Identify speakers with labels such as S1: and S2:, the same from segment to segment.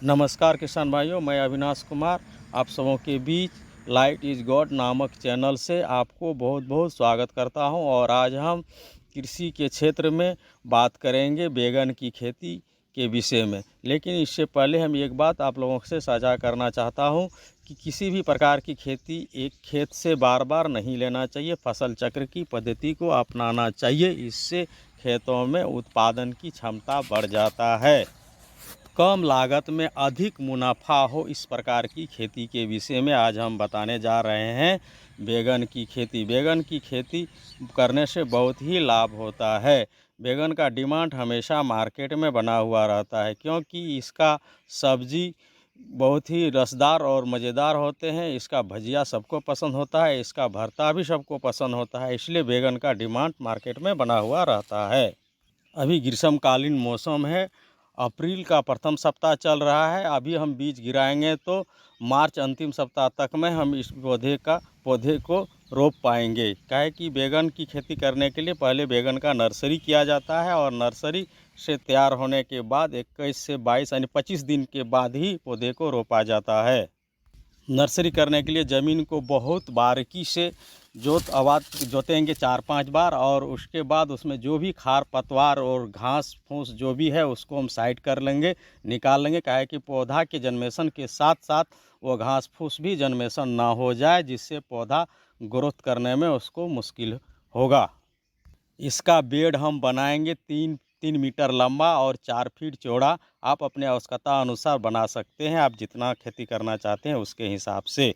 S1: नमस्कार किसान भाइयों, मैं अविनाश कुमार आप सबों के बीच लाइट इज़ गॉड नामक चैनल से आपको बहुत बहुत स्वागत करता हूं। और आज हम कृषि के क्षेत्र में बात करेंगे बैगन की खेती के विषय में। लेकिन इससे पहले हम एक बात आप लोगों से साझा करना चाहता हूं कि किसी भी प्रकार की खेती एक खेत से बार बार नहीं लेना चाहिए। फसल चक्र की पद्धति को अपनाना चाहिए, इससे खेतों में उत्पादन की क्षमता बढ़ जाता है। कम लागत में अधिक मुनाफा हो, इस प्रकार की खेती के विषय में आज हम बताने जा रहे हैं। बैगन की खेती। बैगन की खेती करने से बहुत ही लाभ होता है। बैगन का डिमांड हमेशा मार्केट में बना हुआ रहता है, क्योंकि इसका सब्जी बहुत ही रसदार और मज़ेदार होते हैं। इसका भजिया सबको पसंद होता है, इसका भरता भी सबको पसंद होता है, इसलिए बैगन का डिमांड मार्केट में बना हुआ रहता है। अभी ग्रीष्मकालीन मौसम है, अप्रैल का प्रथम सप्ताह चल रहा है। अभी हम बीज गिराएंगे तो मार्च अंतिम सप्ताह तक में हम इस पौधे को रोप पाएंगे। काहे कि बैगन की खेती करने के लिए पहले बैगन का नर्सरी किया जाता है, और नर्सरी से तैयार होने के बाद 21 से 22 यानी 25 दिन के बाद ही पौधे को रोपा जाता है। नर्सरी करने के लिए ज़मीन को बहुत बारीकी से जोतेंगे 4-5 बार, और उसके बाद उसमें जो भी खार पतवार और घास फूस जो भी है उसको हम साइड कर लेंगे, निकाल लेंगे। काहे कि पौधा के जन्मेशन के साथ साथ वो घास फूस भी जन्मेशन ना हो जाए, जिससे पौधा ग्रोथ करने में उसको मुश्किल होगा। इसका बेड हम बनाएंगे 3 मीटर लंबा और 4 फीट चौड़ा। आप अपने आवश्यकता अनुसार बना सकते हैं, आप जितना खेती करना चाहते हैं उसके हिसाब से।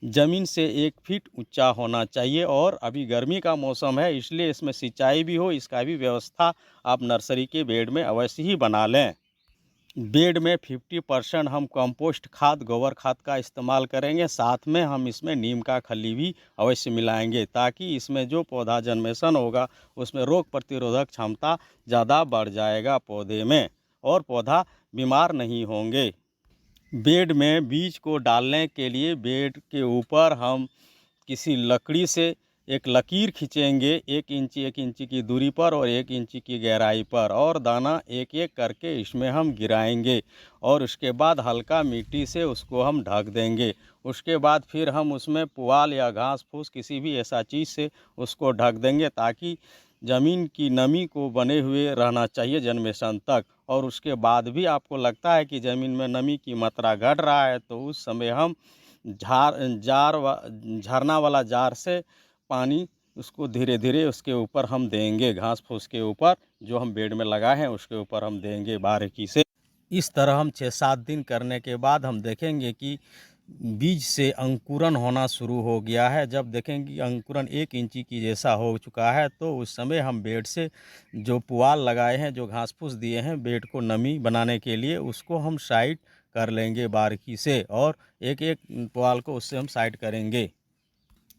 S1: ज़मीन से 1 फीट ऊंचा होना चाहिए, और अभी गर्मी का मौसम है, इसलिए इसमें सिंचाई भी हो, इसका भी व्यवस्था आप नर्सरी के बेड में अवश्य ही बना लें। बेड में 50% हम कंपोस्ट खाद गोबर खाद का इस्तेमाल करेंगे। साथ में हम इसमें नीम का खली भी अवश्य मिलाएंगे, ताकि इसमें जो पौधा जन्मेशन होगा उसमें रोग प्रतिरोधक क्षमता ज़्यादा बढ़ जाएगा पौधे में, और पौधा बीमार नहीं होंगे। बेड में बीज को डालने के लिए बेड के ऊपर हम किसी लकड़ी से एक लकीर खींचेंगे 1 इंच की दूरी पर और 1 इंच की गहराई पर, और दाना एक एक करके इसमें हम गिराएंगे, और उसके बाद हल्का मिट्टी से उसको हम ढक देंगे। उसके बाद फिर हम उसमें पुआल या घास फूस किसी भी ऐसा चीज़ से उसको ढक देंगे, ताकि ज़मीन की नमी को बने हुए रहना चाहिए जन्मेशन तक। और उसके बाद भी आपको लगता है कि ज़मीन में नमी की मात्रा घट रहा है, तो उस समय हम झरना वाला जार से पानी उसको धीरे धीरे उसके ऊपर हम देंगे, घास फूस के ऊपर जो हम बेड में लगाए हैं उसके ऊपर हम देंगे बारीकी से। इस तरह हम 6-7 दिन करने के बाद हम देखेंगे कि बीज से अंकुरन होना शुरू हो गया है। जब देखेंगे कि अंकुरन 1 इंची की जैसा हो चुका है, तो उस समय हम बेड से जो पुआल लगाए हैं, जो घास फूस दिए हैं बेड को नमी बनाने के लिए, उसको हम साइड कर लेंगे बारीकी से, और एक एक पुआल को उससे हम साइड करेंगे।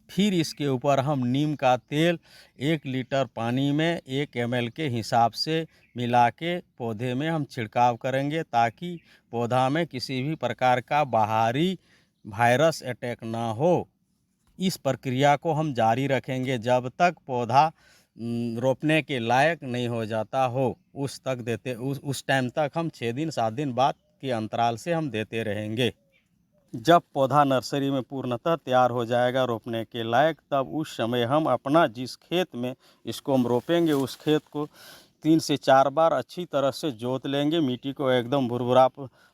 S1: फिर इसके ऊपर हम नीम का तेल 1 लीटर पानी में 1 ml के हिसाब से मिला के पौधे में हम छिड़काव करेंगे, ताकि पौधा में किसी भी प्रकार का बाहरी वायरस अटैक ना हो। इस प्रक्रिया को हम जारी रखेंगे जब तक पौधा रोपने के लायक नहीं हो जाता हो। उस टाइम तक हम 6 दिन 7 दिन बाद के अंतराल से हम देते रहेंगे। जब पौधा नर्सरी में पूर्णतः तैयार हो जाएगा रोपने के लायक, तब उस समय हम अपना जिस खेत में इसको हम रोपेंगे उस खेत को 3 से 4 बार अच्छी तरह से जोत लेंगे, मिट्टी को एकदम भुरभुरा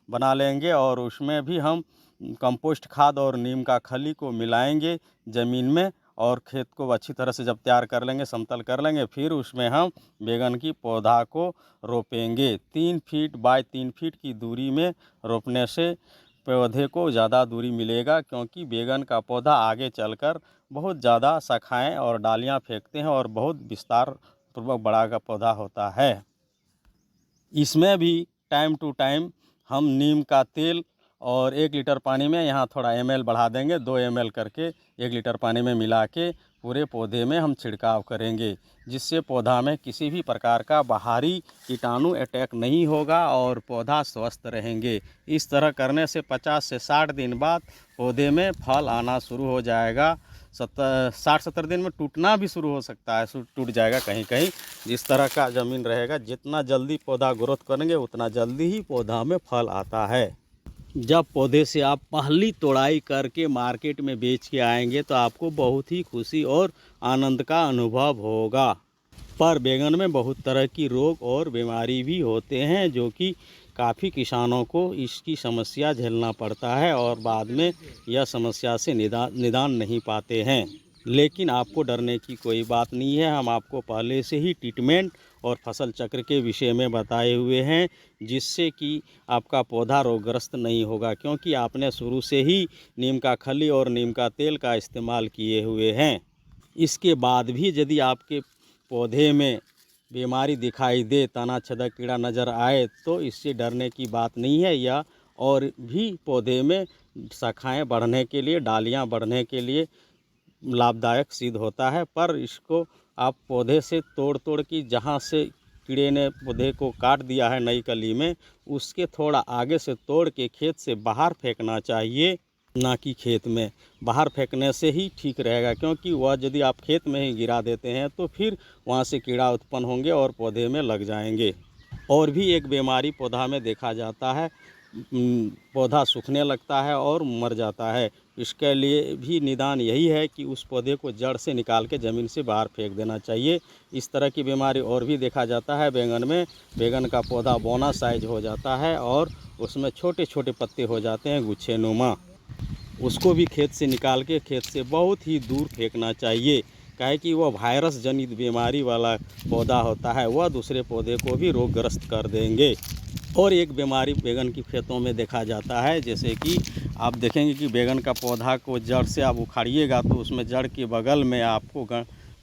S1: बना लेंगे, और उसमें भी हम कंपोस्ट खाद और नीम का खली को मिलाएंगे ज़मीन में, और खेत को अच्छी तरह से जब तैयार कर लेंगे, समतल कर लेंगे, फिर उसमें हम बैगन की पौधा को रोपेंगे। 3 फीट बाय 3 फीट की दूरी में रोपने से पौधे को ज़्यादा दूरी मिलेगा, क्योंकि बैगन का पौधा आगे चलकर बहुत ज़्यादा शाखाएं और डालियां फेंकते हैं, और बहुत विस्तार पूर्वक बड़ा का पौधा होता है। इसमें भी टाइम टू टाइम हम नीम का तेल और 1 लीटर पानी में यहाँ थोड़ा ml बढ़ा देंगे, 2 ml करके 1 लीटर पानी में मिला के पूरे पौधे में हम छिड़काव करेंगे, जिससे पौधा में किसी भी प्रकार का बाहरी कीटाणु अटैक नहीं होगा और पौधा स्वस्थ रहेंगे। इस तरह करने से 50 से 60 दिन बाद पौधे में फल आना शुरू हो जाएगा। 60-70 दिन में टूटना भी शुरू हो सकता है, टूट जाएगा कहीं कहीं। जिस तरह का ज़मीन रहेगा, जितना जल्दी पौधा ग्रोथ करेंगे उतना जल्दी ही पौधा में फल आता है। जब पौधे से आप पहली तोड़ाई करके मार्केट में बेच के आएंगे तो आपको बहुत ही खुशी और आनंद का अनुभव होगा। पर बैंगन में बहुत तरह की रोग और बीमारी भी होते हैं, जो कि काफ़ी किसानों को इसकी समस्या झेलना पड़ता है और बाद में यह समस्या से निदान नहीं पाते हैं। लेकिन आपको डरने की कोई बात नहीं है। हम आपको पहले से ही ट्रीटमेंट और फसल चक्र के विषय में बताए हुए हैं, जिससे कि आपका पौधा रोगग्रस्त नहीं होगा, क्योंकि आपने शुरू से ही नीम का खली और नीम का तेल का इस्तेमाल किए हुए हैं। इसके बाद भी यदि आपके पौधे में बीमारी दिखाई दे, तना छेदक कीड़ा नज़र आए, तो इससे डरने की बात नहीं है। या और भी पौधे में शाखाएं बढ़ने के लिए, डालियां बढ़ने के लिए लाभदायक सिद्ध होता है। पर इसको आप पौधे से तोड़ के, जहाँ से कीड़े ने पौधे को काट दिया है नई कली में, उसके थोड़ा आगे से तोड़ के खेत से बाहर फेंकना चाहिए, ना कि खेत में। बाहर फेंकने से ही ठीक रहेगा, क्योंकि वह यदि आप खेत में ही गिरा देते हैं तो फिर वहाँ से कीड़ा उत्पन्न होंगे और पौधे में लग जाएंगे। और भी एक बीमारी पौधा में देखा जाता है, पौधा सूखने लगता है और मर जाता है। इसके लिए भी निदान यही है कि उस पौधे को जड़ से निकाल के ज़मीन से बाहर फेंक देना चाहिए। इस तरह की बीमारी और भी देखा जाता है बैंगन में। बैंगन का पौधा बौना साइज हो जाता है और उसमें छोटे छोटे पत्ते हो जाते हैं गुच्छेनुमा। उसको भी खेत से निकाल के खेत से बहुत ही दूर फेंकना चाहिए, काहे कि वह वायरस जनित बीमारी वाला पौधा होता है, वह दूसरे पौधे को भी रोगग्रस्त कर देंगे। और एक बीमारी बैंगन की खेतों में देखा जाता है, जैसे कि आप देखेंगे कि बैंगन का पौधा को जड़ से आप उखाड़िएगा तो उसमें जड़ के बगल में आपको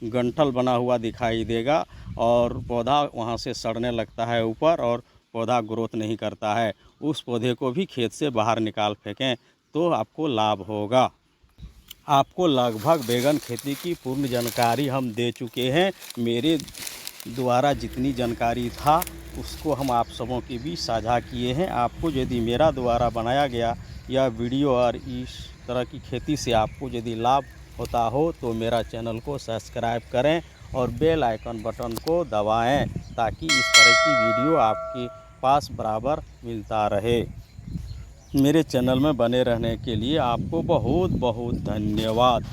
S1: गंठल बना हुआ दिखाई देगा और पौधा वहाँ से सड़ने लगता है ऊपर और पौधा ग्रोथ नहीं करता है। उस पौधे को भी खेत से बाहर निकाल फेंकें तो आपको लाभ होगा। आपको लगभग बैंगन खेती की पूर्ण जानकारी हम दे चुके हैं। मेरे द्वारा जितनी जानकारी था उसको हम आप सबों के बीच साझा किए हैं। आपको यदि मेरा द्वारा बनाया गया यह वीडियो और इस तरह की खेती से आपको यदि लाभ होता हो तो मेरा चैनल को सब्सक्राइब करें और बेल आइकन बटन को दबाएं, ताकि इस तरह की वीडियो आपके पास बराबर मिलता रहे। मेरे चैनल में बने रहने के लिए आपको बहुत बहुत धन्यवाद।